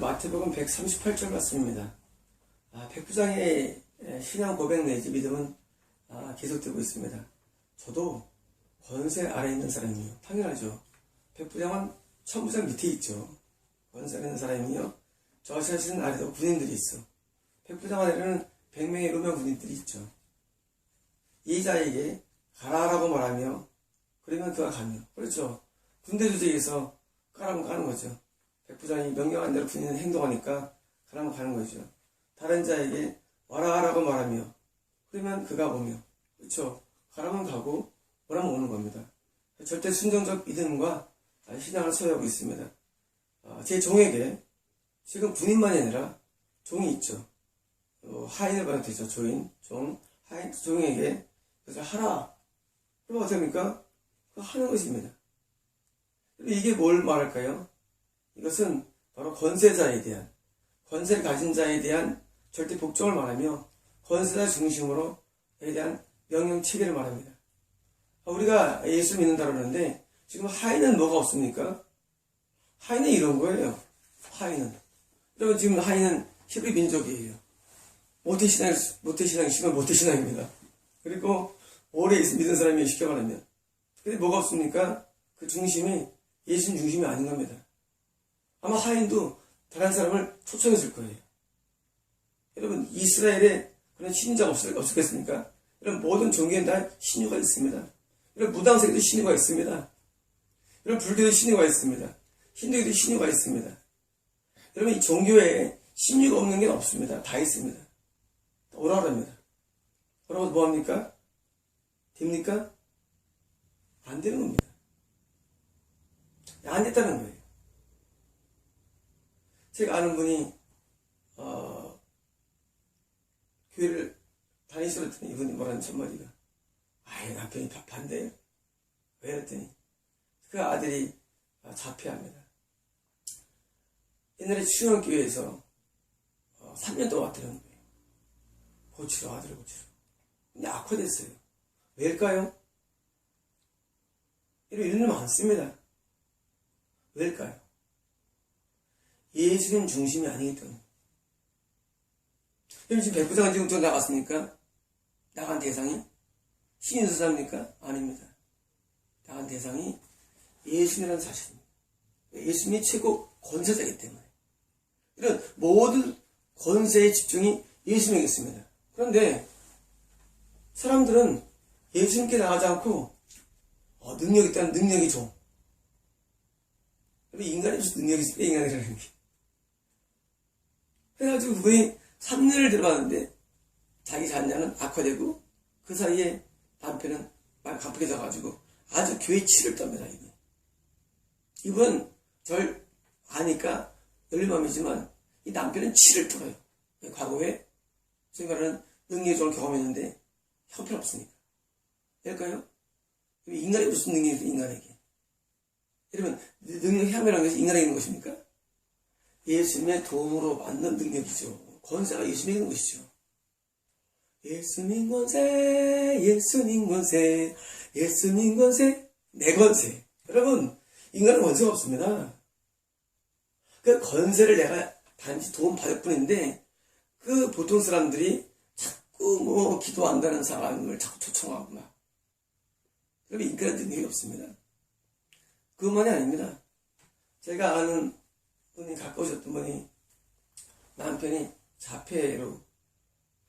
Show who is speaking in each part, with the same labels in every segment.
Speaker 1: 마태복음 138절 말씀입니다. 백부장의 신앙 고백 내지 믿음은 계속되고 있습니다. 저도 권세 아래에 있는 사람이요. 당연하죠. 백부장은 천부장 밑에 있죠. 권세 아래에 있는 사람이요. 저 자신 아래도 군인들이 있어. 백부장 아래는 100명의 음양 군인들이 있죠. 이 자에게 가라라고 말하며 그러면 그가 가며, 그렇죠. 군대 조직에서 가라면 가는 거죠. 백부장이 명령한 대로 군인은 행동하니까 가라면 가는 거죠. 다른 자에게 와라라고 말하며 그러면 그가 오며, 그렇죠. 가라면 가고 오라면 오는 겁니다. 절대 순종적 믿음과 신앙을 소유하고 있습니다. 제 종에게 지금 군인만이 아니라 종이 있죠. 하인을 봐도 되죠. 하인, 종에게 그래서 하라. 그럼 어떻게 합니까? 그거 하는 것입니다. 이게 뭘 말할까요? 이것은 바로 권세자에 대한, 권세를 가진 자에 대한 절대 복종을 말하며 권세자 중심으로에 대한 명령 체계를 말합니다. 우리가 예수 믿는다고 그러는데 지금 하인은 뭐가 없습니까? 하인은 이런 거예요. 하인은. 여러분 지금 하인은 히브리 민족이에요. 모태신앙이시면 모태신앙입니다. 그리고 오래 믿는 사람이 쉽게 말하면. 근데 뭐가 없습니까? 그 중심이 예수님 중심이 아닌 겁니다. 아마 하인도 다른 사람을 초청했을 거예요. 여러분 이스라엘에 그런 신자가 없었겠습니까? 여러분 모든 종교엔 다 신유가 있습니다. 여러분 무당세계도 신유가 있습니다. 여러분 불교도 신유가 있습니다. 힌두교도 신유가 있습니다. 여러분 이 종교에 신유가 없는 게 없습니다. 다 있습니다. 오라고 합니다. 오라고 뭐합니까? 됩니까? 안 되는 겁니다. 안 됐다는 거예요. 제가 아는 분이 교회를 다니시러 했더니 이분이 뭐라는 첫마디가 남편이 반대요. 왜 그랬더니 그 아들이 자폐합니다. 옛날에 추영교회에서 3년 동안 왔다는 거예요. 고치러 아들을 고치러. 근데 악화됐어요. 왜일까요? 이런 일 많습니다. 왜일까요? 예수님 중심이 아니기 때문에. 지금 백부장은 지금 또 나갔습니까? 나간 대상이 신인수사입니까? 아닙니다. 나간 대상이 예수님이라는 사실입니다. 예수님이 최고 권세자이기 때문에. 이런 모든 권세의 집중이 예수님에게 있습니다. 그런데 사람들은 예수님께 나가지 않고 능력이 있다는 능력이 좀. 인간이 무슨 능력이 있을까? 인간이라는 게. 그래가지고 그분이 3년을 들어봤는데 자기 자녀는 악화되고 그 사이에 남편은 많이 바쁘게져가지고 아주 교회 치를 떱니다. 이분 절 아니까 열림맘이지만 이 남편은 치를 떨어요. 과거에 소위 말하는 능력적으로 경험했는데 형편없으니까. 될까요? 인간이 무슨 능력이 있어요? 인간에게. 여러분 능력이 향이라는 것이 인간에게 있는 것입니까? 예수님의 도움으로 받는 능력이죠. 권세가 예수님에 있는 것이죠. 예수님 권세, 예수님 권세, 예수님 권세, 내 권세. 여러분 인간은 권세가 없습니다. 그 권세를 내가 단지 도움 받을 뿐인데 그 보통 사람들이 자꾸 기도한다는 사람을 자꾸 초청하고 막. 여러분 인간은 능력이 없습니다. 그것만이 아닙니다. 제가 아는 분이 가까우셨던 분이 남편이 자폐로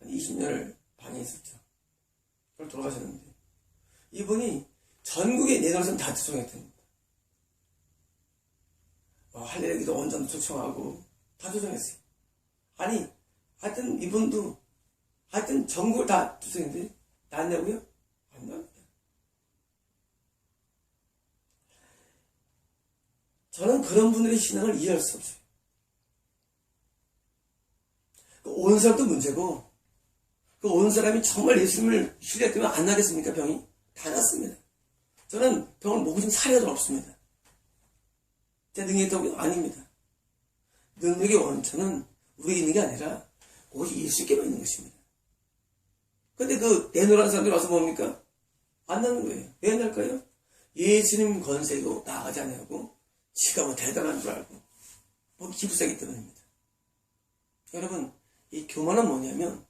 Speaker 1: 한 20년을 방에 있었죠. 그걸 돌아가셨는데 이분이 전국에 내놓으면 다 초청했답니다. 할례기도 원전 초청하고 다 초청했어요. 아니 하여튼 이분도 하여튼 전국을 다 초청했는데 나왔냐고요? 안 나옵니다. 저는 그런 분들의 신앙을 이해할 수 없어요. 온 사람도 문제고 그 온 사람이 정말 예수님을 신뢰했다면 안 나겠습니까? 병이? 다 났습니다. 저는 병을 먹고 좀 살이 없습니다. 제 능력이 있다고 아닙니다. 능력의 원천은 우리에게 있는 게 아니라 오직 예수님께만 있는 것입니다. 근데 그 내노라는 사람들이 와서 뭡니까? 안 나는 거예요. 왜 안 날까요? 예수님 권세도 나아가지 않냐고 지가 뭐 대단한 줄 알고 기부세기 때문입니다. 여러분, 이 교만은 뭐냐면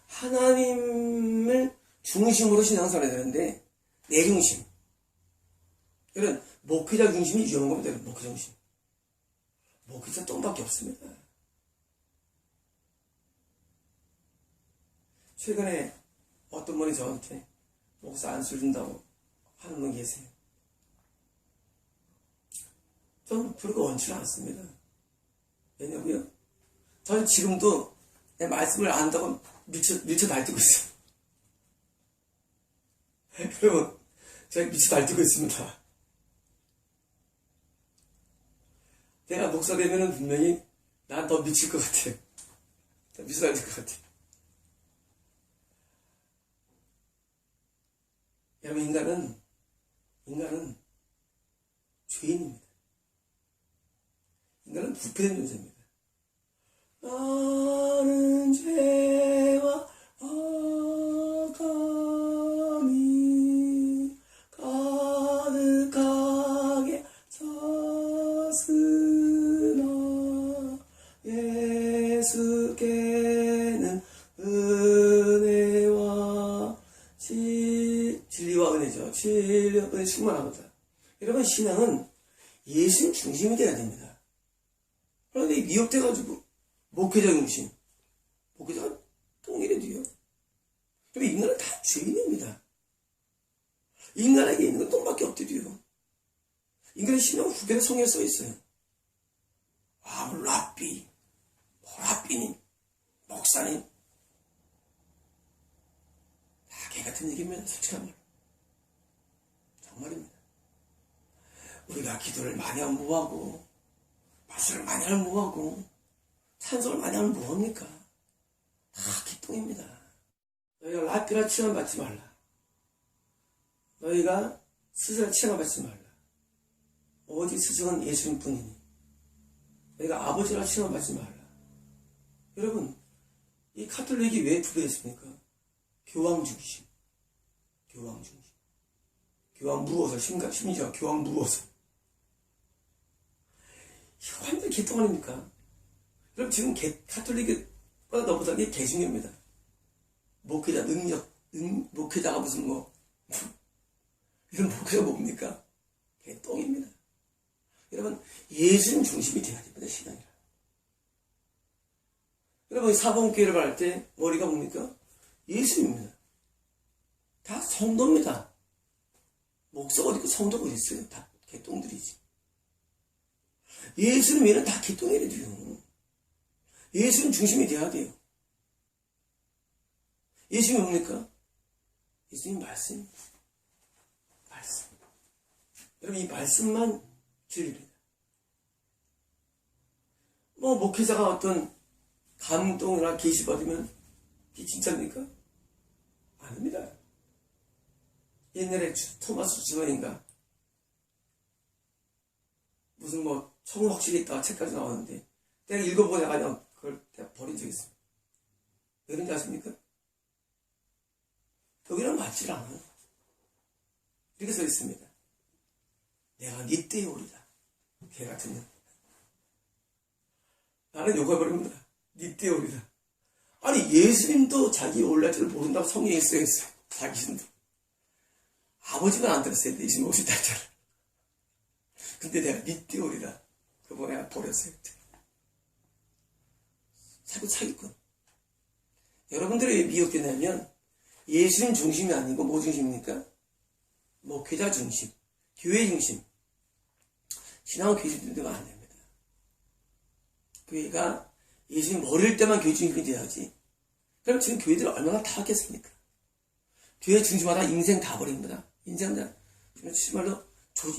Speaker 1: 하나님을 중심으로 신앙생활을 해야 되는데 내 중심. 여러분, 목회자 중심이 위험한 겁니다. 여러분, 목회자 중심. 목회자 똥밖에 없습니다. 최근에 어떤 분이 저한테 목사 안수 준다고 하는 분 계세요. 저는 그런 거 원치 않습니다. 왜냐고요? 저는 지금도 내 말씀을 안다고 미쳐 날뛰고 있어요. 여러분, 제가 미쳐 날뛰고 있습니다. 내가 목사 되면은 분명히 난 더 미칠 것 같아요. 미쳐 날뛸 것 같아요. 여러분, 인간은 죄인입니다. 인간은 부패된 존재입니다. 나는 죄와 악함이 가득하게 찼으나 예수께는 은혜와 진리와 은혜죠. 진리와 은혜 충만하거든. 여러분, 신앙은 예수님 중심이 되어야 됩니다. 그런데 미혹돼가지고 목회자 중심, 목회자가 똥이래 돼요. 그런데 인간은 다 죄인입니다. 인간에게 있는 건 똥밖에 없대요. 인간의 신앙은 후계자 성경에 써 있어요. 라삐, 라삐님, 목사님, 다 개같은 얘기입니다. 솔직한 말. 정말입니다. 우리가 기도를 많이 하면 뭐하고, 말씀을 많이 하면 뭐하고, 찬송을 많이 하면 뭐합니까? 다 기똥입니다. 너희가 라삐라 취함받지 말라. 너희가 스승을 취함받지 말라. 오직 스승은 예수님 뿐이니. 너희가 아버지라 취함받지 말라. 여러분, 이 카톨릭이 왜 부패했습니까? 교황 중심. 교황 중심. 교황 무어서, 심지어 교황 무어서. 이거 완전 개똥 아닙니까? 그럼 지금 카톨릭보다 너보다 이게 개중입니다. 목회자 능력, 목회자가 무슨 이런 목회자가 뭡니까? 개똥입니다. 여러분, 예수님 중심이 되어야 됩니다, 신앙이라. 여러분, 사범교회를 갈 때 머리가 뭡니까? 예수님입니다. 다 성도입니다. 목사가 어디 있고 성도가 어디 있어요? 다 개똥들이지. 예수님 외에는 다 개똥이래 돼요. 예수님 중심이 돼야 돼요. 예수님이 뭡니까? 예수님 말씀. 말씀. 여러분, 이 말씀만 진리입니다. 목회자가 어떤 감동이나 계시 받으면 이게 진짜입니까? 아닙니다. 옛날에 토마스 주머니인가 무슨 청확실히 있다가 책까지 나왔는데 내가 읽어보다가 그냥 그걸 내가 버린 적이 있습니다. 왜 그런지 아십니까? 여기랑 맞질 않아요. 이렇게 써 있습니다. 내가 네 때에 오리다. 개 같은 년. 나는 욕해버립니다. 네 때에 오리다. 아니, 예수님도 자기 올랄 줄 모른다고 성경에 써있어요. 자기 신도. 아버지만 안 들었어요. 예수님 오실 날짜를. 근데 내가 네 때에 오리다. 그거 내가 버렸어요. 사기꾼. 여러분들이 왜 미혹되냐면 예수님 중심이 아니고 뭐 중심입니까? 목회자 중심, 교회 중심. 신앙은 교회 중심이 되면 안 됩니다. 교회가 예수님 어릴 때만 교회 중심이 돼야지. 그럼 지금 교회들이 얼마나 타락했습니까? 교회 중심하다 인생 다 버립니다. 인생 다, 정말로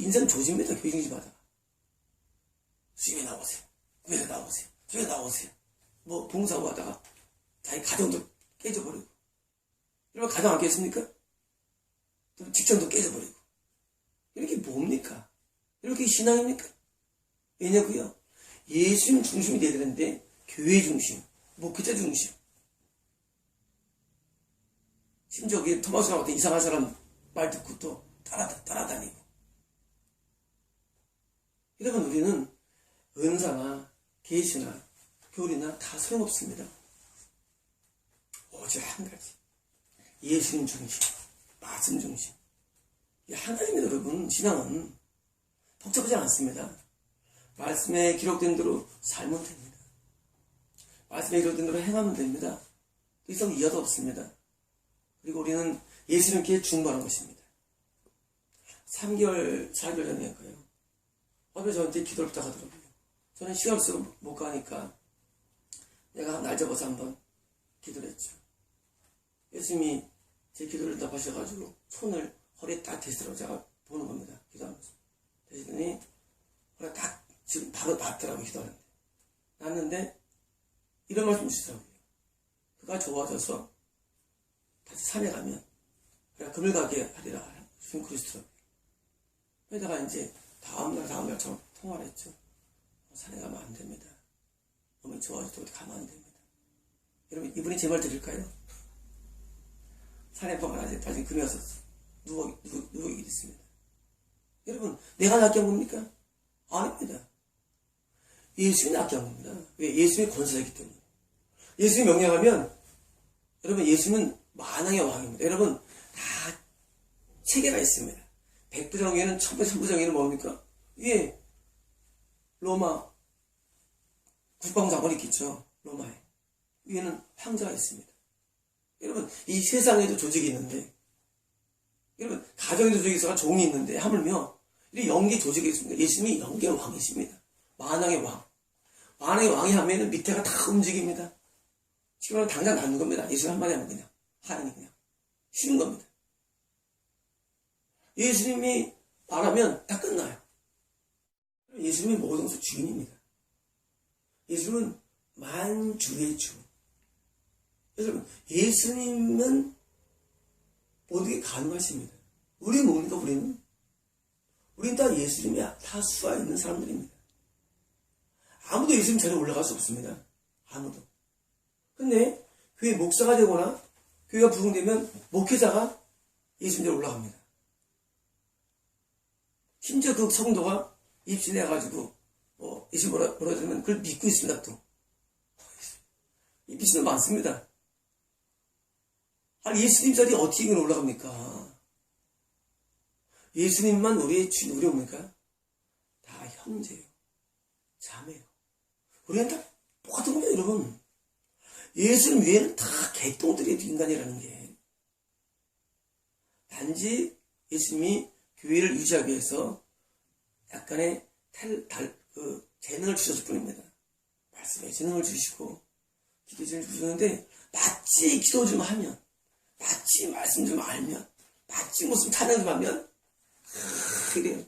Speaker 1: 인생 조집니다. 교회 중심하다. 주님에 나오세요. 교회에 나오세요. 교회에 나오세요. 봉사하고 하다가 자기 가정도 깨져버리고. 여러분, 가정 안 깼습니까? 또 직장도 깨져버리고. 이렇게 뭡니까? 이렇게 신앙입니까? 왜냐고요? 예수님 중심이 돼야 되는데 교회 중심, 목회자 중심. 심지어 토마스랑 같은 이상한 사람 말 듣고 또 따라다니고. 여러분, 우리는 은사나 계시나 교리나 다 소용없습니다. 오직 한 가지. 예수님 중심, 말씀 중심. 이 한 가지입니다, 여러분. 신앙은 복잡하지 않습니다. 말씀에 기록된 대로 살면 됩니다. 말씀에 기록된 대로 행하면 됩니다. 더 이상 이하도 없습니다. 그리고 우리는 예수님께 중보하는 것입니다. 3개월, 4개월 전인가요? 어느 저한테 기도를 부탁하더라고요. 저는 시간 없어서 못 가니까 내가 날 잡아서 한번 기도를 했죠. 예수님이 제 기도를 응답하셔가지고 손을 허리에 딱 대시더라고. 제가 보는 겁니다. 기도하면서. 대시더니 허리가 딱 지금 바로 닿더라고요. 기도하는데. 닿는데 이런 말씀 주시더라고요. 그가 좋아져서 다시 산에 가면 그래 금을 가게 하리라. 주님 그러시더라고요. 그러다가 이제 다음날처럼 통화를 했죠. 산에 가면 안 됩니다. 몸이 좋아져도 가면 안 됩니다. 여러분 이분이 제 말 들을까요? 산에 가면 아직 금이 왔었어. 누워 있습니다. 여러분 내가 낫게 한 겁니까? 아닙니다. 예수님이 낫게 한 겁니다. 왜? 예수님이 권세이기 때문에. 예수님이 명령하면 여러분 예수님은 만왕의 왕입니다. 여러분 다 체계가 있습니다. 백부장 위에는 천부장 위에는 뭡니까? 위에 로마 국방장관이 있겠죠. 로마에. 위에는 황제가 있습니다. 여러분 이 세상에도 조직이 있는데 여러분 가정에도 조직이 있어가 종이 있는데 하물며 이 영계 조직이 있습니다. 예수님이 영계 왕이십니다. 만왕의 왕. 만왕의 왕이 하면은 밑에가 다 움직입니다. 지금은 당장 낫는 겁니다. 예수님 한마디 하면 그냥 하나님 그냥 쉬는 겁니다. 예수님이 말하면 다 끝나요. 예수님이 모든 것의 주인입니다. 예수님은 만주의 주. 여러분 예수님은 모든 게 가능하십니다. 우리는 뭡니까? 우리는 다 예수님이 다 수가 있는 사람들입니다. 아무도 예수님 자리에 올라갈 수 없습니다. 아무도. 근데 교회 목사가 되거나 교회가 부흥되면 목회자가 예수님 자리에 올라갑니다. 심지어 그 성도가 입신해가지고 예수님 뭐라 들으면 그걸 믿고 있습니다. 또 이 미신은 많습니다. 아니 예수님 자리에 어떻게 이건 올라갑니까? 예수님만 우리의 주인, 우리 뭡니까? 다 형제예요. 자매예요. 우리는 다 똑같은 겁니다, 여러분. 예수님 외에는 다 개똥들이 인간이라는 게. 단지 예수님이 교회를 유지하기 위해서 약간의 재능을 주셨을 뿐입니다. 말씀에 재능을 주시고, 기도 재능을 주셨는데, 마치 기도 좀 하면, 마치 말씀 좀 알면, 마치 무슨 찬양 좀 하면, 그래요.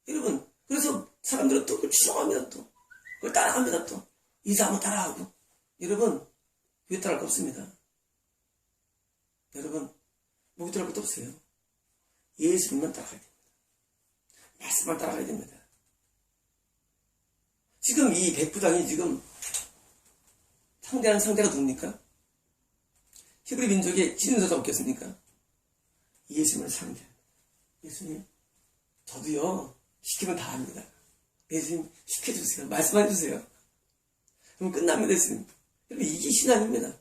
Speaker 1: 여러분, 그래서 사람들은 또 그걸 추종합니다, 또. 그걸 따라갑니다, 또. 이사 한번 따라하고. 여러분, 왜 따라할 거 없습니다. 여러분, 뭐 따라할 것도 없어요. 예수님만 따라가야 됩니다. 말씀만 따라가야 됩니다. 지금 이 백부장이 지금 상대하는 상대가 누굽니까? 히브리 민족의 지존자가 없겠습니까? 예수님을 상대합니다. 예수님, 저도요, 시키면 다 합니다. 예수님, 시켜주세요. 말씀해주세요. 그럼 끝납니다, 예수님. 여러분, 이게 신앙입니다.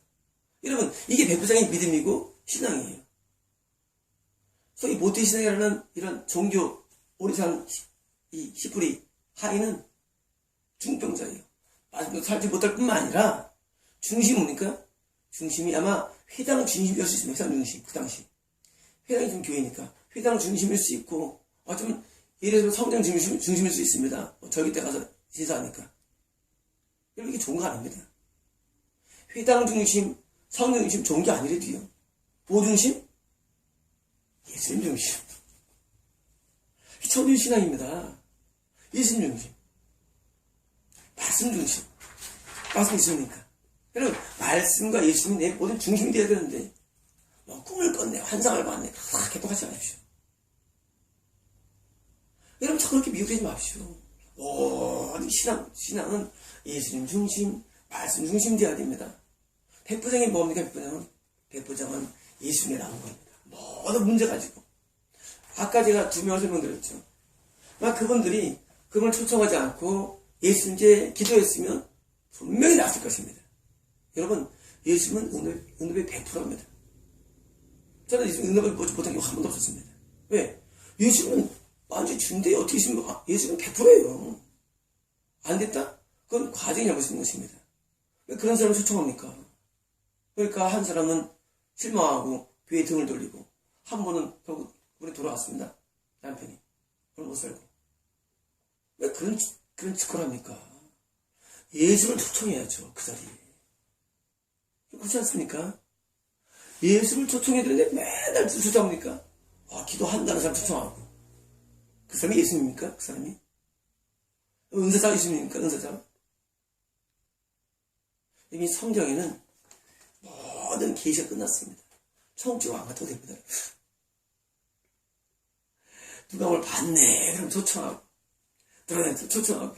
Speaker 1: 여러분, 이게 백부장의 믿음이고 신앙이에요. 그래서 이 모태신앙이라는 이런 종교, 오리산, 이 히브리, 하인은 중병자예요. 말씀도 살지 못할 뿐만 아니라, 중심이 뭡니까? 중심이 아마 회당 중심이었을 수 있습니다. 회당 중심, 그 당시. 회당이 좀 교회니까. 회당 중심일 수 있고, 어쩌면, 예를 들어 성장 중심일 수 있습니다. 절기 때 가서 제사하니까. 여러분, 이게 좋은 거 아닙니다. 회당 중심, 성령 중심 좋은 게 아니래도요. 뭐 중심? 예수님 중심. 천주 신앙입니다. 예수님 중심. 말씀 중심. 말씀 있습니까? 여러분, 말씀과 예수님이 내 모든 중심이 되어야 되는데, 뭐 꿈을 꿨네, 환상을 봤네, 다 개똑같이 하십시오. 여러분, 자꾸 그렇게 미혹되지 마십시오. 모든 신앙은 예수님 중심, 말씀 중심 되어야 됩니다. 백부장이 뭡니까, 백부장은? 백부장은 예수님이 나온 겁니다. 모든 문제 가지고. 아까 제가 2명을 설명드렸죠. 그분들이 그분을 초청하지 않고 예수님께 기도했으면 분명히 나았을 것입니다. 여러분, 예수님은 응답의 100%입니다. 저는 응답을 못한 경우 한 번도 없었습니다. 왜? 예수님은 완전히 준대에 어떻게 있습니까? 예수님은 100%예요. 안 됐다? 그건 과정이 잘못인 것입니다. 왜 그런 사람을 초청합니까? 그러니까 한 사람은 실망하고 교회에 등을 돌리고 한 분은 결국 우리 돌아왔습니다. 남편이. 그걸 못 살고. 왜 그런 짓을 합니까? 예수를 초청해야죠. 그 자리에. 그렇지 않습니까? 예수를 초청해야 되는데 맨날 초청합니까? 기도한다는 사람 초청하고. 그 사람이 예수님입니까? 그 사람이? 은사자가 예수님입니까? 은사자? 이미 성경에는 모든 계시가 끝났습니다. 천국지가 안 같아도 됩니다. 누가 뭘 봤네. 그럼 초청하고. 드러내서 초청하고.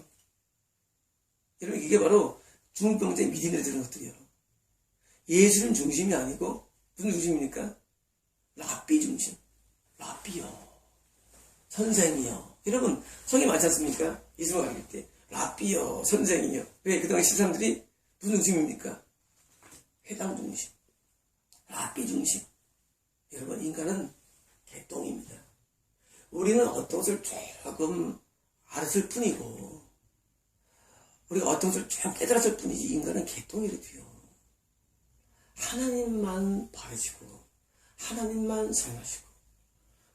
Speaker 1: 여러분, 이게 바로 중병자의 믿음에 드는 것들이요. 예수는 중심이 아니고 무슨 중심입니까? 랍비 중심. 랍비요. 선생이요. 여러분, 성이 많지 않습니까? 예수를 가릴 때. 랍비요. 선생이요. 왜? 그동안 사람들이 무슨 중심입니까? 회당 중심. 랍비 중심. 여러분, 인간은 개똥입니다. 우리는 어떤 것을 조금 알았을 뿐이고, 우리가 어떤 것을 좀 깨달았을 뿐이지, 인간은 개똥이래요. 하나님만 바라시고, 하나님만 사랑하시고,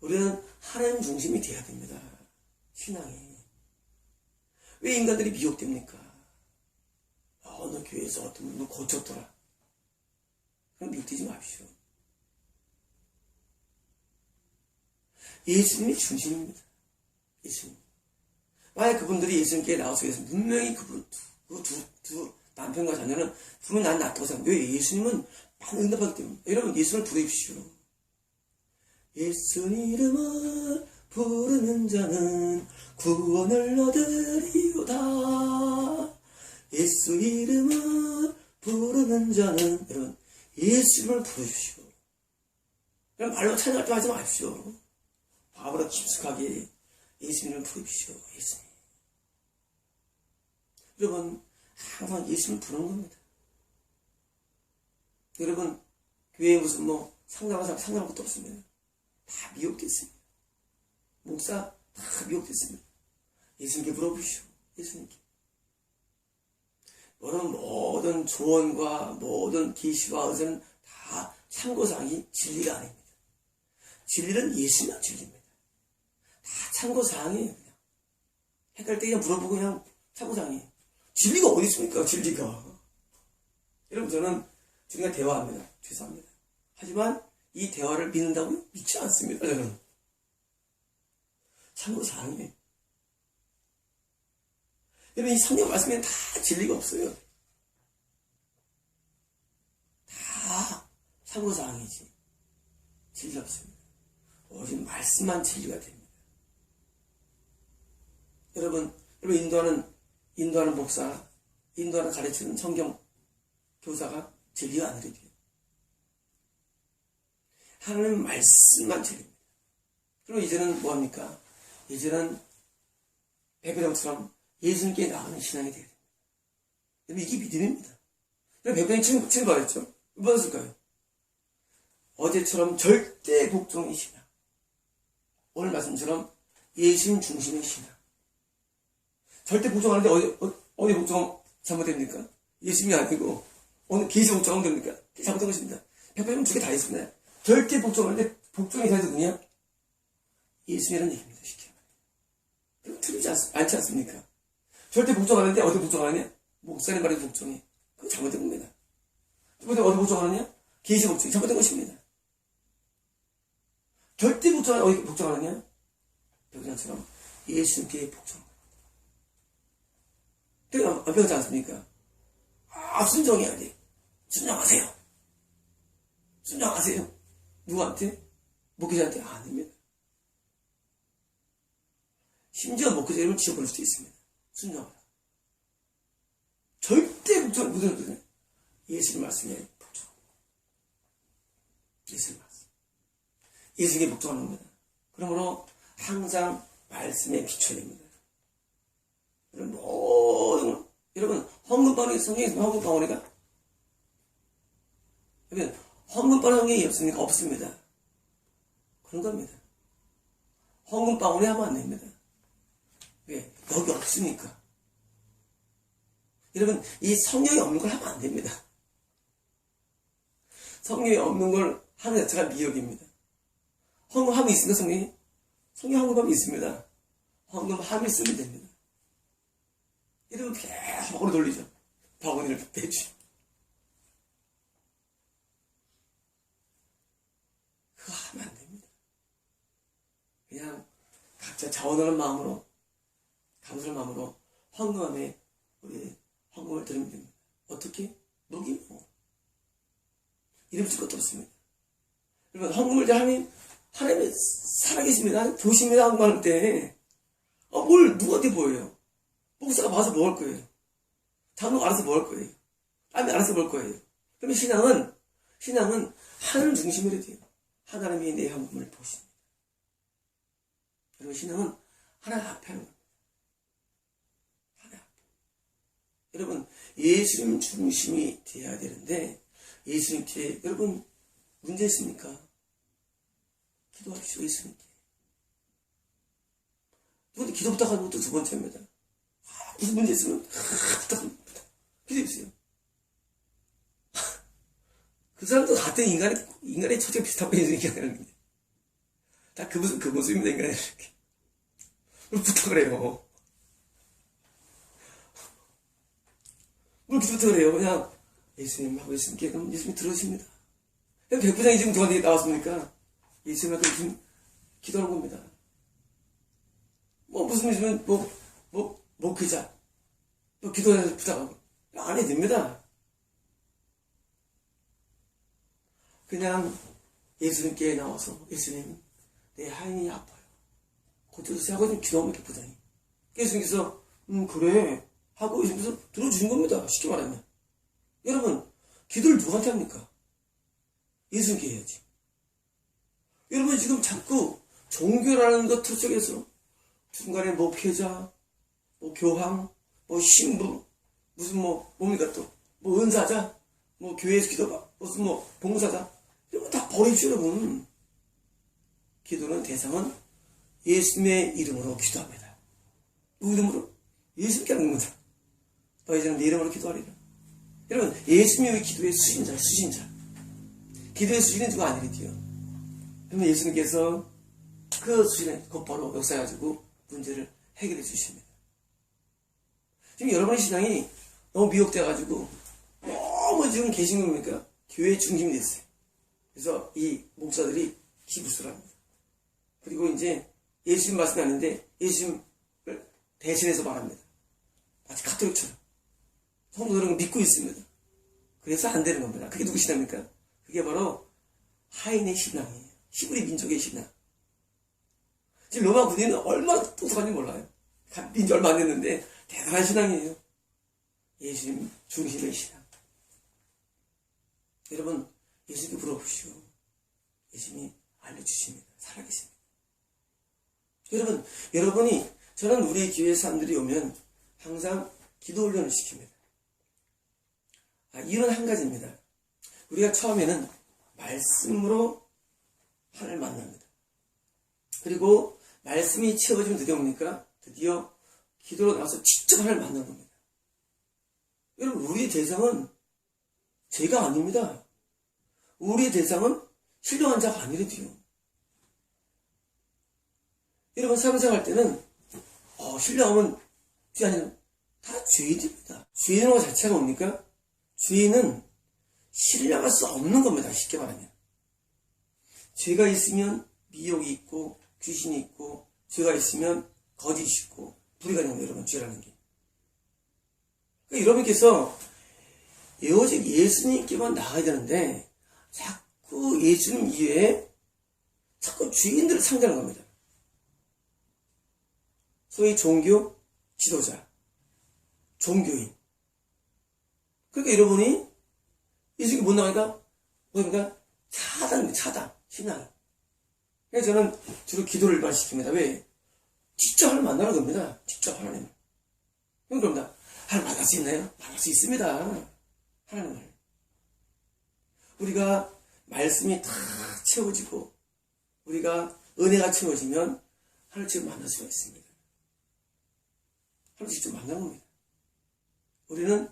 Speaker 1: 우리는 하나님 중심이 되어야 됩니다. 신앙이. 왜 인간들이 미혹됩니까? 어느 교회에서 어떤 분은 고쳤더라. 그럼 미혹되지 마십시오. 예수님이 중심입니다. 예수님. 만약 그분들이 예수님께 나와서 분명히 두 남편과 자녀는 분명히 난 낫다고 생각합니다. 왜? 예수님은 많은 응답하기 때문에. 여러분, 예수님을 부르십시오. 예수님 이름을 부르는 자는 구원을 얻으리로다. 예수 이름을 부르는 자는, 여러분, 예수님을 부르십시오. 그럼 말로 찬양할 때 하지 마십시오. 바보라 깊숙하게 예수님을 부르십시오. 예수님. 여러분, 항상 예수님을 부르는 겁니다. 여러분, 교회에 무슨 상담한 것도 없습니다. 다 미혹됐습니다. 목사 다 미혹됐습니다. 예수님께 물어보시오. 예수님께. 여러분, 모든 조언과 모든 계시와 의사는 다 참고사항이 진리가 아닙니다. 진리는 예수님만 진리입니다. 다 참고사항이에요. 그냥 헷갈릴 때 그냥 물어보고 그냥 참고사항이에요. 진리가 어디 있습니까? 진리가. 여러분, 저는 주님과 대화합니다. 죄송합니다. 하지만 이 대화를 믿는다고요? 믿지 않습니다. 저는. 참고사항이에요. 여러분, 이 성경 말씀에는 다 진리가 없어요. 다 참고사항이지. 진리가 없습니다. 오직 말씀만 진리가 됩니다. 여러분, 인도하는 목사, 인도하는 가르치는 성경 교사가 진리가 아니래요. 하나님 말씀만 진리입니다. 그리고 이제는 뭐합니까? 이제는 백부장처럼 예수님께 나가는 신앙이 되어야 됩니다. 이게 믿음입니다. 백부장이 칭 받았죠? 왜 받았을까요? 어제처럼 절대 복종의 신앙. 오늘 말씀처럼 예수님 중심의 신앙. 절대 복종하는데 어디 복종 잘못됩니까? 예수님이 아니고 어느 계시 복종하면 됩니까? 잘못된 것입니다. 백부장은 두 개 다 있습니다. 절대 복종하는데 복종이 돼야 되느냐? 예수님이라는 얘기입니다. 쉽게 말해요. 틀리지 않지 않습니까? 절대 복종하는데 어디 복종하느냐? 목사님 말에 복종이. 그건 잘못된 겁니다. 어디 복종하느냐? 계시 복종이 잘못된 것입니다. 절대 복종하느냐? 어디 복종하느냐? 백부장처럼 예수님께 복종합니다. 그러니까 안 배우지 않습니까? 순종해야 돼. 순종하세요. 순종하세요. 누구한테? 목회자한테? 아닙니다. 심지어 목회자를 지어버릴 수도 있습니다. 순종하라. 절대 복종 못하거든요. 예수님 말씀에 복종. 예수님 말씀. 예수님께 복종하는 겁니다. 그러므로 항상 말씀에 비춰야 됩니다. 여러분, 헌금방울이 성경에 있으면 헌금방울이가? 여러분, 헌금방울 성경이 없습니까? 없습니다. 그런 겁니다. 헌금방울이 하면 안 됩니다. 왜? 여기 없으니까. 여러분, 이 성경에 없는 걸 하면 안 됩니다. 성경에 없는 걸 하는 자체가 미역입니다. 헌금함이 있습니까, 성경이? 성경 헌금함이 있습니다. 헌금함이 있으면 됩니다. 여러분, 계속 바구니 돌리죠. 바구니를 빼주죠. 그거 하면 안 됩니다. 그냥 각자 자원하는 마음으로, 감사의 마음으로 헌금함에 우리 헌금을 드리면 됩니다. 어떻게? 녹이고. 이름 쓸 것도 없습니다. 여러분, 헌금을 때 하나님이 살아계십니다. 보십니다. 헌금할 때. 뭘 누구한테 보여요? 목사가 봐서 뭐 할 거예요? 장로가 알아서 뭐 할 거예요? 남이 알아서 뭐 할 거예요? 그러면 신앙은 하나님 중심으로 돼요. 하나님이 내 헌금을 보십니다. 여러분, 신앙은 하나님 앞에 하는 겁니다. 하나님 앞에. 여러분, 예수님 중심이 돼야 되는데, 예수님께, 여러분, 문제 있습니까? 기도하십시오, 예수님께. 누구한테 기도 부탁하는 것도 두 번째입니다. 무슨 문제 있으면, 부탁합니다. 기도해주세요. 그 사람도 같은 인간의 처지가 비슷하고 얘기하는 거예요. 다 그 모습입니다, 인간이 이렇게. 뭘 부탁을 해요? 뭘 기도 부탁을 해요? 그냥, 예수님 하고 예수님께, 그럼 예수님이 들어주십니다. 백부장이 지금 누구한테 나왔습니까? 예수님한테 지금 기도하는 겁니다. 무슨 일 있으면, 목회자, 기도해서 부탁하고. 안 해도 됩니다. 그냥 예수님께 나와서, 예수님, 내 하인이 아파요. 고쳐주세요 하고 기도하면 백부장이. 예수님께서, 그래. 하고 예수님께서 들어주신 겁니다. 쉽게 말하면. 여러분, 기도를 누구한테 합니까? 예수님께 해야지. 여러분, 지금 자꾸 종교라는 것 속에서 중간에 목회자, 교황, 신부, 무슨 뭡니까 또, 은사자, 교회에서 기도가, 무슨 봉사자, 이런 거 다 버리죠, 여러분. 기도는 대상은 예수님의 이름으로 기도합니다. 누구 이름으로? 예수님께 하는 겁니다. 너 이제는 내 이름으로 기도하리라. 여러분, 예수님의 기도의 수신자. 기도의 수신은 누가 아니랬지요. 그러면 예수님께서 그 수신에 곧바로 역사해가지고 문제를 해결해 주십니다. 지금 여러분의 신앙이 너무 미혹돼가지고 너무 지금 계신 겁니까? 교회 중심이 됐어요. 그래서 이 목사들이 기부스를 합니다. 그리고 이제 예수님 말씀이 아닌데 예수님을 대신해서 말합니다. 마치 가톨릭처럼. 성도들은 믿고 있습니다. 그래서 안 되는 겁니다. 그게 누구 신앙입니까? 그게 바로 하인의 신앙이에요. 히브리 민족의 신앙. 지금 로마 군인은 얼마나 똑똑한지 몰라요. 빈지 얼마 안 됐는데 대단한 신앙이에요. 예수님 중심의 신앙. 여러분, 예수님께 물어보시오. 예수님이 알려주십니다. 살아계십니다. 여러분이 저는 우리 교회 사람들이 오면 항상 기도 훈련을 시킵니다. 이유는 한 가지입니다. 우리가 처음에는 말씀으로 하나님을 만납니다. 그리고 말씀이 채워지면 드디어 뭡니까? 드디어 기도로 나와서 직접 하나님을 만나는 겁니다. 여러분, 우리의 대상은 죄가 아닙니다. 우리의 대상은 신령한 자가 아니래도요. 여러분, 사회생활 때는 신령하면 죄 아니면 다 죄인입니다. 죄인의 자체가 뭡니까? 죄인은 신령할 수 없는 겁니다. 쉽게 말하면. 죄가 있으면 미혹이 있고 귀신이 있고, 죄가 있으면 거짓이 있고 불이가 있는 거예요. 여러분, 죄라는 게. 그러니까 여러분께서 오직 예수님께만 나가야 되는데 자꾸 예수님 이외에 자꾸 죄인들을 상대하는 겁니다. 소위 종교 지도자, 종교인. 그러니까 여러분이 예수님께 못 나가니까 뭐입니까? 차단, 신앙. 그래서 저는 주로 기도를 많이 시킵니다. 왜? 직접 하나님 만나는 겁니다. 직접 하나님. 그럼 하나님 만날 수 있나요? 만날 수 있습니다. 하나님을. 우리가 말씀이 다 채워지고 우리가 은혜가 채워지면 하나님 직접 만날 수가 있습니다. 하나님 직접 만나는 겁니다. 우리는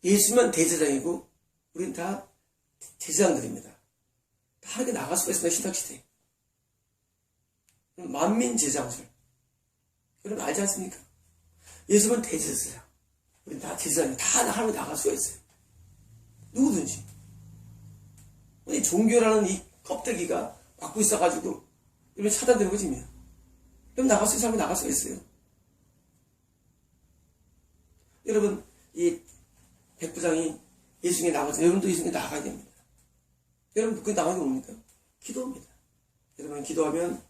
Speaker 1: 예수만 대제사장이고 우리는 다 제사장들입니다. 다 하나님께 나갈 수가 있습니다. 신탁시대. 만민 제사장설. 여러분 알지 않습니까? 예수만 대제사장. 우리는 다 제사장이 다 하나님께 나갈 수가 있어요. 누구든지. 이 종교라는 이 껍데기가 막고 있어가지고 이러면 차단되는 거지 뭐. 그럼 나갈 수 있는 사람이 나갈 수가 있어요. 여러분 이 백부장이 예수님께 나가서 여러분도 예수님께 나가야 됩니다. 여러분 그게 나가는 게 뭡니까? 기도입니다. 여러분 기도하면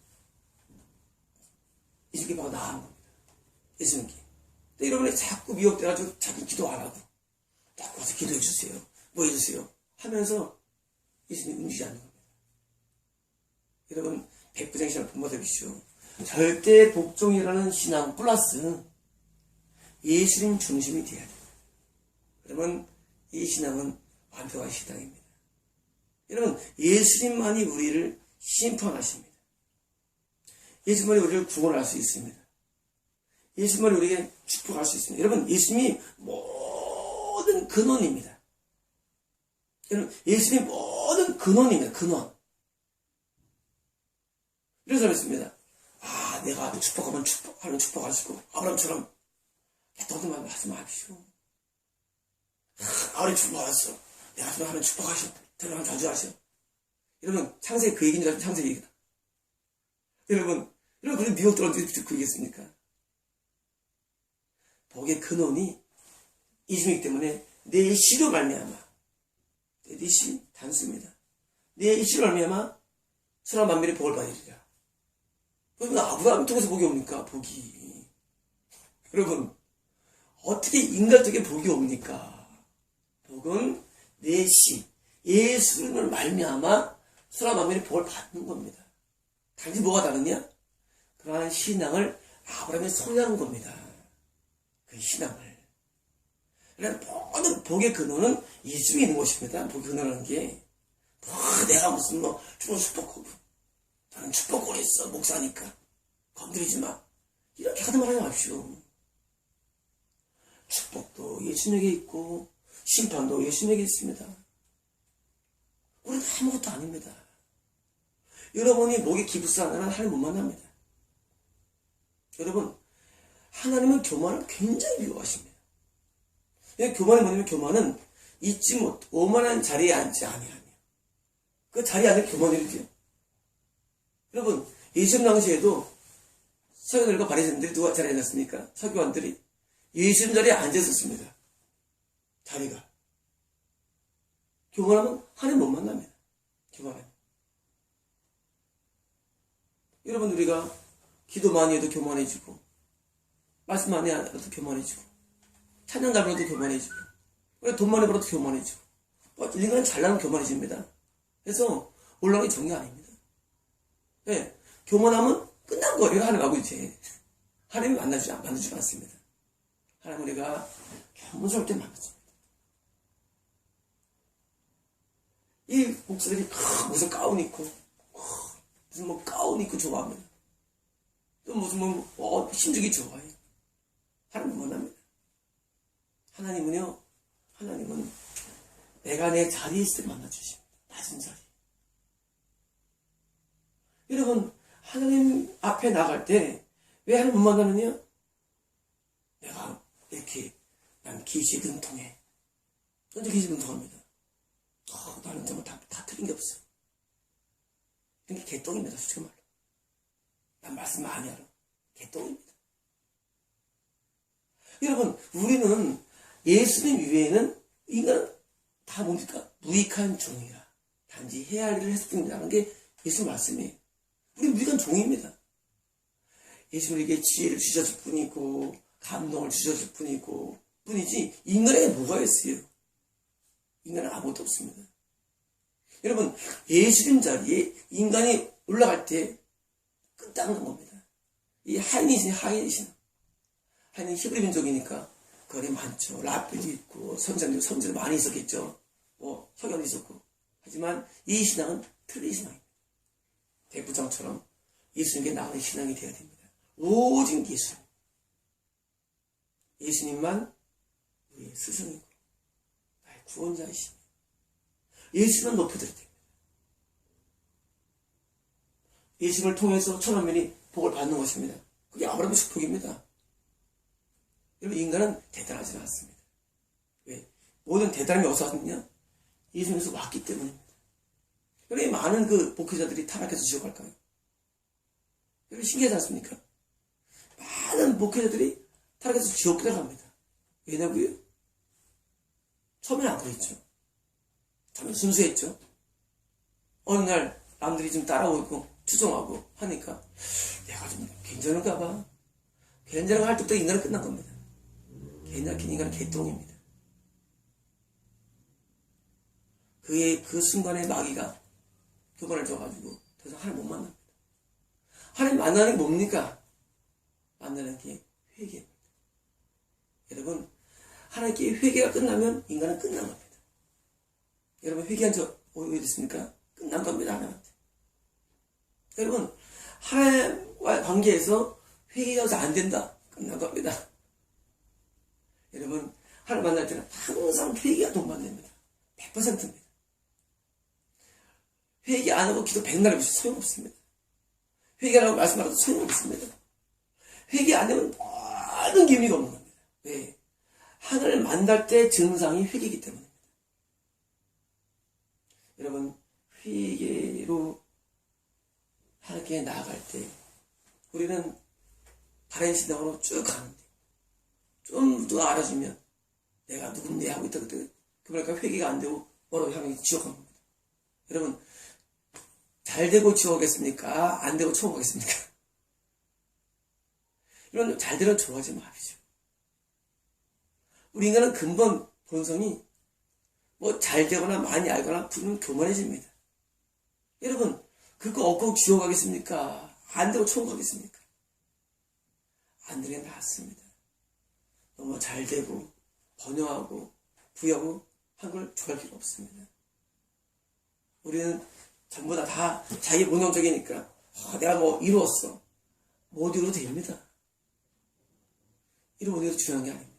Speaker 1: 예수님께 바로 나가는 겁니다. 예수님께. 근데 여러분이 자꾸 미혹돼가지고 자기 기도 안 하고 자꾸 와서 기도해 주세요. 뭐 해주세요. 하면서 예수님 움직이지 않는 겁니다. 여러분 백부장 신앙 본받아보시오. 절대 복종이라는 신앙 플러스 예수님 중심이 돼야 됩니다. 그러면 이 신앙은 완벽한 신앙입니다. 여러분 예수님만이 우리를 심판하십니다. 예수님만이 우리를 구원할 수 있습니다. 예수님만이 우리에게 축복할 수 있습니다. 여러분 예수님이 모든 근원입니다. 여러분 예수님이 모든 근원입니다. 근원. 이런 사람이 있습니다. 아 내가 축복하면 하나님 축복하시고 아브라함처럼 너도만 말씀하십시오. 아버님 축복하셨어. 내가 좀 하면 축복하셔. 대단한 자주하셔. 여러분 창세기 그 얘기인 줄 알았죠? 창세기 얘기다. 여러분 그렇게 미혹 들어도 그 얘기겠습니까? 복의 근원이 예수님이기 때문에 내 시로 말미암아 내 시 단수입니다. 내 시로 말미암아 천하 만민의 복을 받으리라. 그러면 아브라함 통해서 복이 옵니까? 복이. 여러분 어떻게 인간적인 복이 옵니까? 복은 내 시, 예수님을 말미암아 천하 만민의 복을 받는 겁니다. 단지 뭐가 다르냐? 그러한 신앙을 아브라함이 소유하는 겁니다. 그 신앙을. 모든 복의 근원은 예수님이 있는 것입니다. 복의 근원이라는 게. 내가 무슨 축복하고 나는 축복을 했어. 목사니까. 건드리지 마. 이렇게 하든 말하지 마십시오. 축복도 예수님에게 있고 심판도 예수님에게 있습니다. 우리는 아무것도 아닙니다. 여러분이 목에 기부스 하나는 하나님 못 만납니다. 여러분 하나님은 교만을 굉장히 미워하십니다. 교만이 뭐냐면 교만은 잊지 못 오만한 자리에 앉지 아니하며 그 자리에 앉을 교만이죠. 여러분 예수님 당시에도 서기관들과 바리새인들이 누가 자리에 앉았습니까? 서기관들이 예수님 자리에 앉았었습니다. 자리가. 교만하면 하나님 못 만납니다. 교만하면. 여러분 우리가 기도 많이 해도 교만해지고 말씀 많이 해도 교만해지고 찬양 잘 불러도 교만해지고 돈 많이 벌어도 교만해지고 인간은 잘나면 교만해집니다. 그래서 올라가기 좋은 게 아닙니다. 네, 교만하면 끝난 거예요. 하나님하고 이제 하나님이 만나지 않습니다. 하나님 우리가 겸손할 때 만났습니다. 이 목사들이 무슨 가운 입고 무슨 가운 입고 좋아합니다. 또 무슨 힘주기 좋아해요. 하나님 만납니다. 하나님은 내가 내 자리에 있을 때 만나주십니다. 낮은 자리. 여러분 하나님 앞에 나갈 때 왜 하나님 못 만나느냐? 내가 이렇게 난 계시에 능통해. 언제 계시에 능통합니다. 나는 정말 다 틀린 게 없어. 이게 개똥입니다. 솔직히 말로. 난 말씀 많이 알아. 개똥입니다. 여러분 우리는 예수님 위에는 인간은 다 뭡니까? 무익한 종이라. 단지 해야 할 일을 했을 뿐이라는 게 예수 말씀이에요. 우리는 무익한 종입니다. 예수님에게 지혜를 주셨을 뿐이고 감동을 주셨을 뿐이지 인간에게 뭐가 있어요? 인간은 아무것도 없습니다. 여러분 예수님 자리에 인간이 올라갈 때 끝나는 겁니다. 이 하인이신 하나님 히브리 민족이니까 그 안에 많죠. 라필도 있고 선지도 많이 있었겠죠. 뭐 혁연도 있었고. 하지만 이 신앙은 틀린 신앙입니다. 백부장처럼 예수님께 나가는 신앙이 되어야 됩니다. 오직 예수님만 우리의 스승이고 나의 구원자이시며 예수만 높여드려야 됩니다. 예수님을 통해서 천하면이 복을 받는 것입니다. 그게 아브라함의 축복입니다. 여러분, 인간은 대단하지 않습니다. 왜? 모든 대단함이 어디서 왔느냐? 예수님에서 왔기 때문입니다. 여러분, 많은 그 목회자들이 타락해서 지옥 갈까요? 여러분, 신기하지 않습니까? 많은 목회자들이 타락해서 지옥 들어갑니다. 왜냐고요? 처음엔 안 그랬죠. 처음엔 순수했죠. 어느 날 남들이 좀 따라오고 추종하고 하니까 내가 좀 괜찮은가 봐. 괜찮은가 할 때부터 인간은 끝난 겁니다. 괜찮긴 인간은 개똥입니다. 그 순간에 마귀가 교본을 줘가지고 더 이상 하나님 못 만납니다. 하나님 만나는 게 뭡니까? 만나는 게 회개입니다. 여러분, 하나님께 회개가 끝나면 인간은 끝난 겁니다. 여러분, 회개한 적 왜 됐습니까? 끝난 겁니다, 하나님한테. 여러분, 하나님과의 관계에서 회개가 안 된다. 끝난 겁니다. 여러분, 하나님 만날 때는 항상 회개가 동반됩니다. 100%입니다. 회개 안 하고 기도 100날 해보셔도 소용없습니다. 회개하라고 말씀하셔도 소용없습니다. 회개 안 되면 모든 의미가 없는 겁니다. 왜? 하나님을 만날 때 증상이 회개이기 때문입니다. 여러분, 회개로 하나님께 나아갈 때 우리는 바른 신앙으로 쭉 가는데 좀 누가 알아주면 내가 누군데 하고 있다 그때 그러니까 회개가 안 되고 뭐라고 하면 지옥 간 겁니다. 여러분, 잘 되고 지옥 가겠습니까? 안 되고 천국 가겠습니까? 이런 잘 되는 좋아하지 마십시오. 우리 인간은 근본 본성이 뭐 잘 되거나 많이 알거나 부르면 교만해집니다. 여러분, 그거 없고 지옥 가겠습니까? 안 되고 천국 가겠습니까? 안 되는 게 낫습니다. 너무 잘 되고 번영하고 부여하고 한 걸 좋아할 필요 없습니다. 우리는 전부 다 자기 본능적이니까 내가 뭐 이루었어. 못 이루어도 됩니다. 이루어도 중요한 게 아닙니다.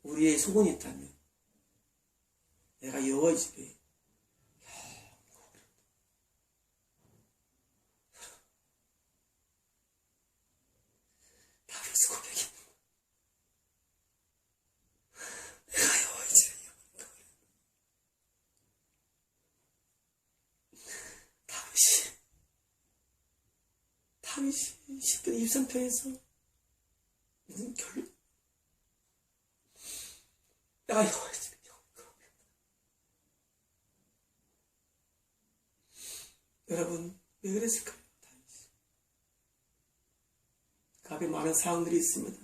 Speaker 1: 우리의 소원이 있다면 내가 여호와의 집에 다윗의 고백이 내가 여호와의 집에 다윗이 10편 23편에서 무슨 내가 여호와의 집에 여러분, 왜 그랬을까요? 그 앞에 많은 사항들이 있습니다.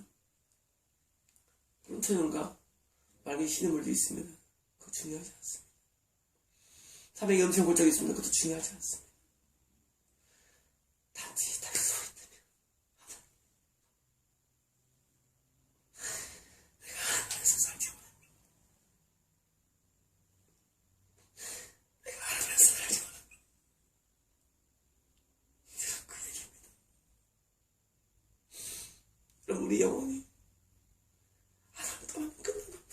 Speaker 1: 천연과 맑은 신음물도 있습니다. 그거 중요하지 않습니다. 사백의 엄청 골짜기 있습니다. 그것도 중요하지 않습니다. 단지 다른 소리 때문에 내가 하나님에서 살기 원합니다. 내가 하나님에서 살기 원합니다. 그 얘기입니다. 그럼 우리 영혼이 하나님을 떠나면 끝난 겁니다.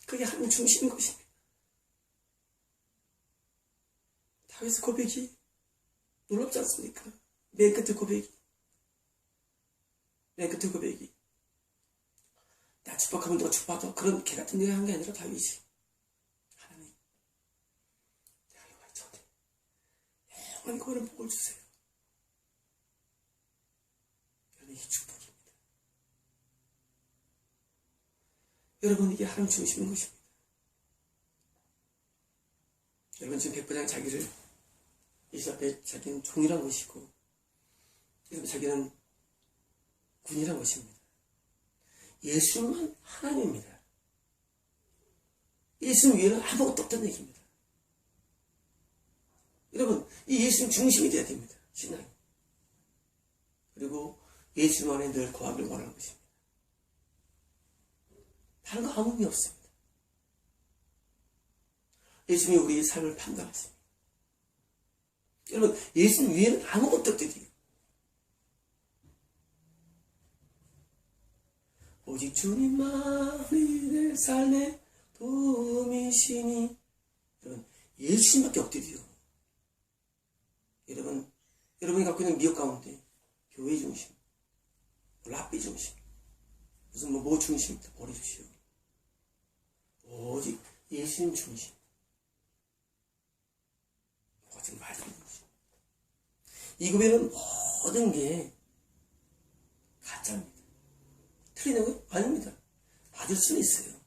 Speaker 1: 그게 하나님 중심인 것입니다. 다윗의 고백이 놀랍지 않습니까? 맨 끝의 고백이 나 축복하면 너 축복하다 그런 개 같은 얘기 한 게 아니라 다윗이 하나님, 내가 여호와의 저한테 영원히 그거를 복을 주세요. 여러분, 이게 축복입니다. 여러분, 이게 하나님 중심인 것입니다. 여러분, 지금 백부장이 자기를 예수 앞에 자기는 종이란 것이고 자기는 군이란 것입니다. 예수만 하나님입니다. 예수 위에는 아무것도 없다는 얘기입니다. 여러분, 이 예수님 중심이 되어야 됩니다. 신앙이. 그리고 예수님 안에 늘 거하길 원하는 것입니다. 다른 거 아무 의미 없습니다. 예수님이 우리의 삶을 판단하십니다. 여러분, 예수님 위에는 아무것도 없대요. 오직 주님만이 내 삶의 도움이시니. 여러분, 예수님밖에 없대요. 여러분이 갖고 있는 미혹 가운데 교회 중심, 랍비 중심, 무슨 뭐 중심 다 버려주시오. 오직 예수님 중심. 오직 말씀 중심. 이 교회는 모든 게 가짜입니다. 틀리는 거 아닙니다. 맞을 수는 있어요.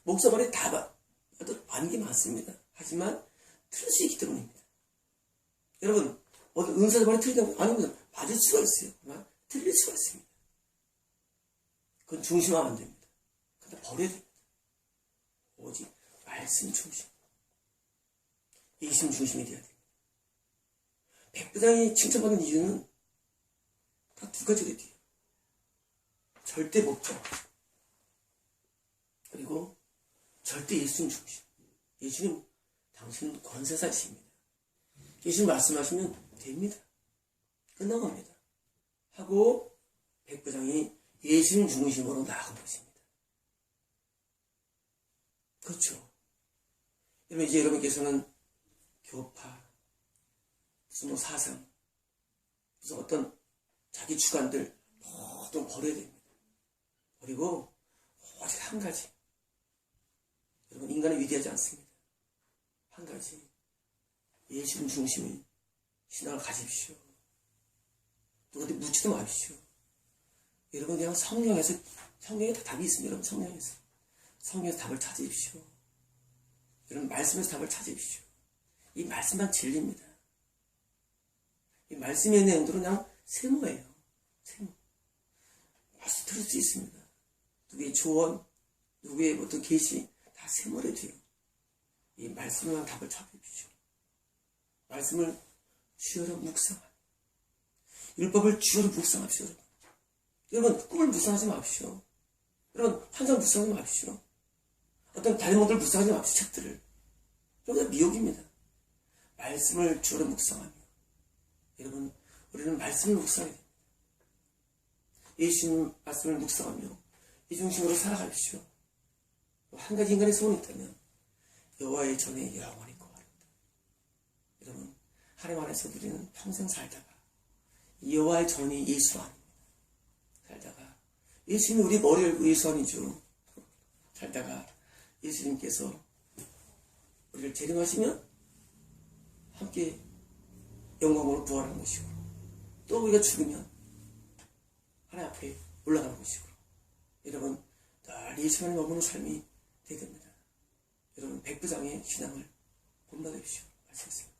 Speaker 1: 목사 말이 다 맞는 게 많습니다. 하지만 틀릴 수 있기 때문입니다. 여러분, 어떤 은사의 말이 틀리다는 거 아닙니다. 맞을 수가 있어요. 그러나 틀릴 수가 있습니다. 그건 중심하면 안 됩니다. 근데 버려야 됩니다. 오직 말씀 중심. 예수님 중심이 되어야 됩니다. 백부장이 칭찬받는 이유는 다 두 가지가 돼요. 절대 목적, 그리고 절대 예수님 중심. 예수님, 당신은 권세사이십니다. 예수님 말씀하시면 됩니다. 끝나갑니다. 하고 백부장이 예수님 중심으로 나아가고 있습니다. 그렇죠. 여러분, 이제 여러분께서는 교파, 무슨 사상, 무슨 어떤 자기 주관들 모두 버려야 됩니다. 그리고 오직 한 가지. 여러분, 인간은 위대하지 않습니다. 한 가지. 예수님 중심의 신앙을 가집시오. 누구한테 묻지도 마십시오. 여러분, 그냥 성경에 다 답이 있습니다. 여러분, 성경에서 답을 찾으십시오. 여러분, 말씀에서 답을 찾으십시오. 이 말씀만 진리입니다. 이 말씀의 내용들은 그냥 세모예요. 세모. 말씀 들을 수 있습니다. 누구의 조언, 누구의 어떤 계시 다 세모래 돼요. 이 말씀만 답을 찾으십시오. 말씀을 주여로 묵상하라. 율법을 주여로 묵상합시오. 여러분, 꿈을 묵상하지 마십시오. 여러분, 환상 묵상하지 마십시오. 어떤 다른 것들을 묵상하지 마십시오. 책들을. 여러분, 다 미혹입니다. 말씀을 주여로 묵상하며, 여러분, 우리는 말씀을 묵상해야 됩니다. 예수님 말씀을 묵상하며 이 중심으로 살아가십시오. 한 가지 인간의 소원이 있다면 여호와의 전에 영원히 거하리다. 여러분, 하나님 안에서 우리는 평생 살다가 여호와의 전이 예수 아닙니다. 살다가 예수님이 우리 머리 열고 예수 아니죠. 살다가 예수님께서 우리를 재림하시면 함께 영광으로 부활하는 것이고, 또 우리가 죽으면 하나님 앞에 올라가는 것이고, 여러분, 늘 예수 안에 머무는 삶이 되게 됩니다. 여러분, 백부장의 신앙을 본받으십시오. 말씀했습니다.